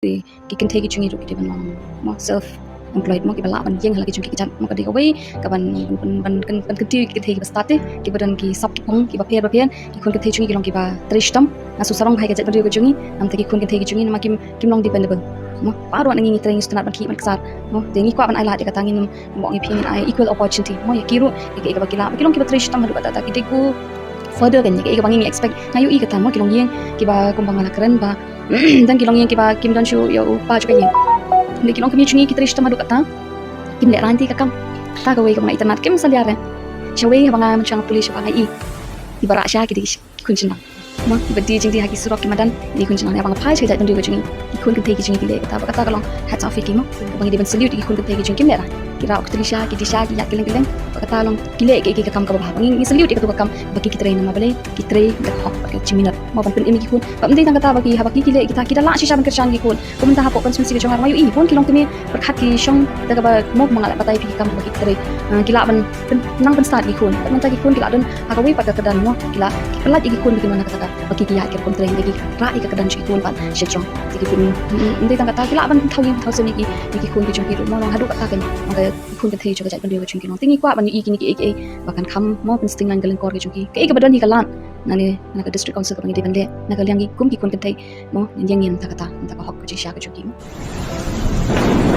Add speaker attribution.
Speaker 1: ki kan thei ki chungi ru ki ban mo self employed mo ki bala ban yeng hala ki chungi ki chan mo ka de ka wei ka ban kan ti ki thei ki start ki badan ki sap ki pong ki ba pian ki kun ki thei chungi ki long ki ba trishtam na su sarong bhai ka jat ban ru ki chungi nam ta ki kun ki thei ki chungi ma kim long dependable mo paru an ngi training student ban ki man ksar mo de ngi kwa ban ai la de ka tangin mo ngi pin ai equal opportunity mo ya kiru ki ka ba ki la ki long ki ba trishtam hadu ta ki de ku further kan ki ka bangi expect ngayu i ka tan mo ki long yeng ki ba kumbang ala keren ba dan ki long yeng ki ba kim don shu yo pa chu ka yeng ni ki long kami chungi ki trishtam hadu ka ta kim le ranti ka kam ta ka wei ka bangai tanat kim salyare shawei ha bangai chang police ba ngai i ibara sha ki di kunjina mo ba di jing di ha ki surok ki madan ni kunjina ya bang phai chai jai don di chungi ki kun ki thei ki chungi ki le ka ta ka long hats off ki mo bangi di ban salute ki kun ki thei ki chungi kim le ra ki ra ok trisha ki disha ki ya ki leng ka ta long ki le ki ka kam ka ba bangi ni salute ka tu ka kam ba ki train ma bale ki train ka hok ka chiminat mo ban pen imi ki kun ba mdei tang ka ta ba ki ha ba ki le ki ta ki da la shisha ban kershan ki kun ko mun ta ha po kan sum si ki chong ma yu i pon ki long kami berkat ki shong da ka ba mo mangal patai pi kam ba ki train ki la ban nang ban start ki kun man ta ki kun ki la don ha ka wei pa ka dan mo ki la ki pelat ki kun bi mana ka ta ba ki ya ki kun train ki ra i ka dan chi kun ban she chong ki kun mdei tang ka ta ki la ban thau yin thau se ni ki kun ki chong ki ru mo ha du ka ta kan ma kun ka thei chu ka jai ban ri ka chung ki long tingi kwa ban i ki ni ki bahkan kham mo pen sting lan galen kor ki chung ki ka badan hi ka lan nani na ka district council ka bangi de ban le na ka liang ki kum ki kun ka thei mo yang yen ta ka hok ka chi sha ka chung ki